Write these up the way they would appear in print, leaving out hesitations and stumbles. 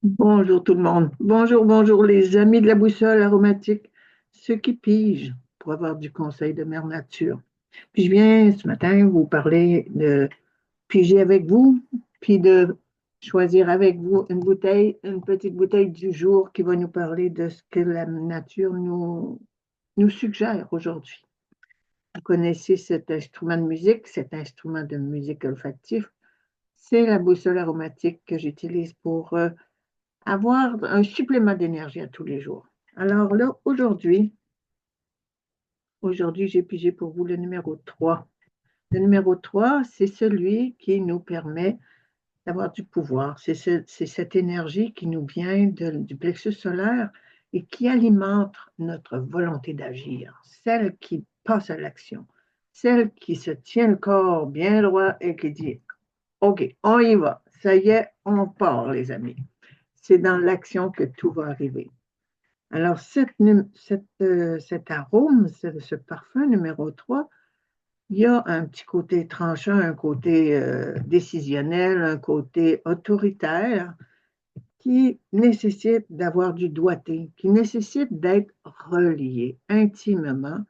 Bonjour tout le monde. Bonjour, bonjour les amis de la boussole aromatique, ceux qui pigent pour avoir du conseil de Mère Nature. Puis je viens ce matin vous parler de piger avec vous, puis de choisir avec vous une bouteille, une petite bouteille du jour qui va nous parler de ce que la nature nous suggère aujourd'hui. Vous connaissez cet instrument de musique, cet instrument de musique olfactif, c'est la boussole aromatique que j'utilise pour avoir un supplément d'énergie à tous les jours. Alors là, aujourd'hui, j'ai pigé pour vous le numéro 3. Le numéro 3, c'est celui qui nous permet d'avoir du pouvoir. C'est cette énergie qui nous vient du plexus solaire et qui alimente notre volonté d'agir, celle qui passe à l'action, celle qui se tient le corps bien droit et qui dit, OK, on y va, ça y est, on part les amis. C'est dans l'action que tout va arriver. Alors, cet arôme, ce parfum numéro 3, il y a un petit côté tranchant, un côté décisionnel, un côté autoritaire qui nécessite d'avoir du doigté, qui nécessite d'être relié intimement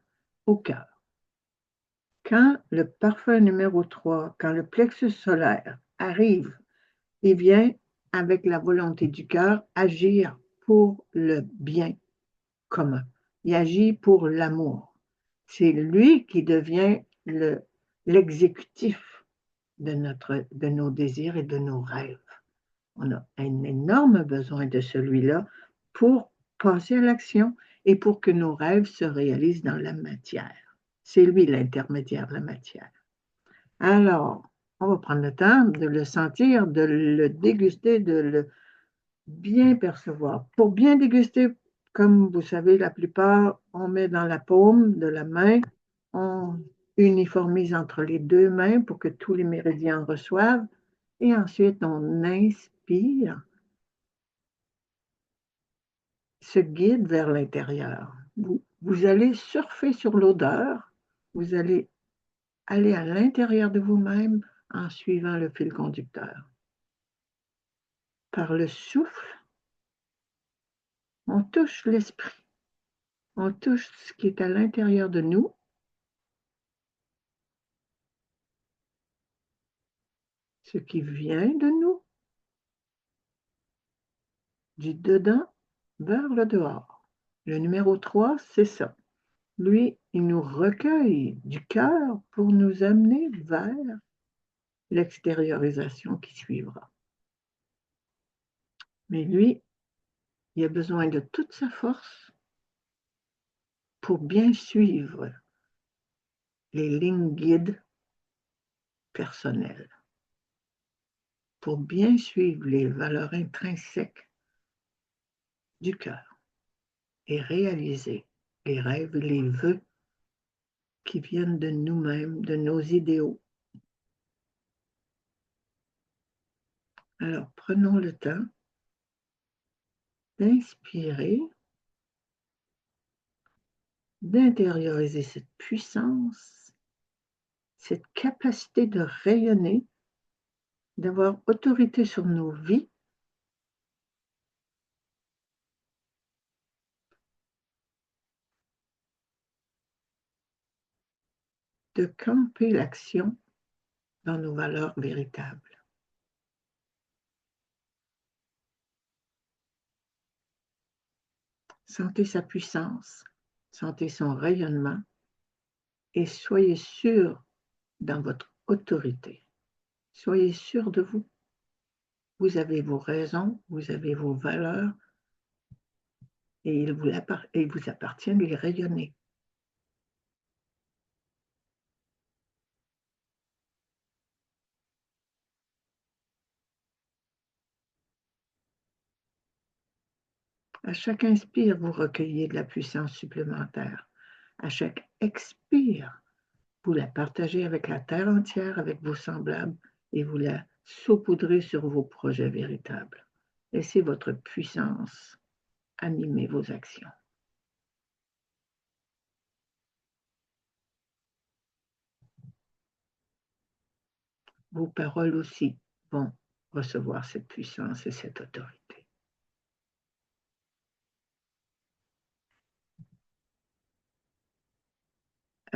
au cœur. Quand le parfum numéro 3, quand le plexus solaire arrive, il vient avec la volonté du cœur agir pour le bien commun. Il agit pour l'amour. C'est lui qui devient l'exécutif de nos désirs et de nos rêves. On a un énorme besoin de celui-là pour passer à l'action et pour que nos rêves se réalisent dans la matière. C'est lui l'intermédiaire de la matière. Alors, on va prendre le temps de le sentir, de le déguster, de le bien percevoir. Pour bien déguster, comme vous savez, la plupart, on met dans la paume de la main, on uniformise entre les deux mains pour que tous les méridiens reçoivent, et ensuite on inspire, se guide vers l'intérieur. Vous allez surfer sur l'odeur, vous allez aller à l'intérieur de vous-même en suivant le fil conducteur. Par le souffle, on touche l'esprit, on touche ce qui est à l'intérieur de nous. Ce qui vient de nous, du dedans vers le dehors. Le numéro 3, c'est ça. Lui, il nous recueille du cœur pour nous amener vers l'extériorisation qui suivra. Mais lui, il a besoin de toute sa force pour bien suivre les lignes guides personnelles, pour bien suivre les valeurs intrinsèques du cœur et réaliser les rêves et les vœux qui viennent de nous-mêmes, de nos idéaux. Alors, prenons le temps d'inspirer, d'intérioriser cette puissance, cette capacité de rayonner, d'avoir autorité sur nos vies, de camper l'action dans nos valeurs véritables. Sentez sa puissance, sentez son rayonnement et soyez sûr dans votre autorité. Soyez sûr de vous. Vous avez vos raisons, vous avez vos valeurs et il vous appartient de les rayonner. À chaque inspire, vous recueillez de la puissance supplémentaire. À chaque expire, vous la partagez avec la terre entière, avec vos semblables, et vous la saupoudrez sur vos projets véritables. Laissez votre puissance animer vos actions. Vos paroles aussi vont recevoir cette puissance et cette autorité.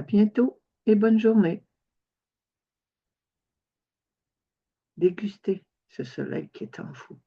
À bientôt et bonne journée. Dégustez ce soleil qui est en vous.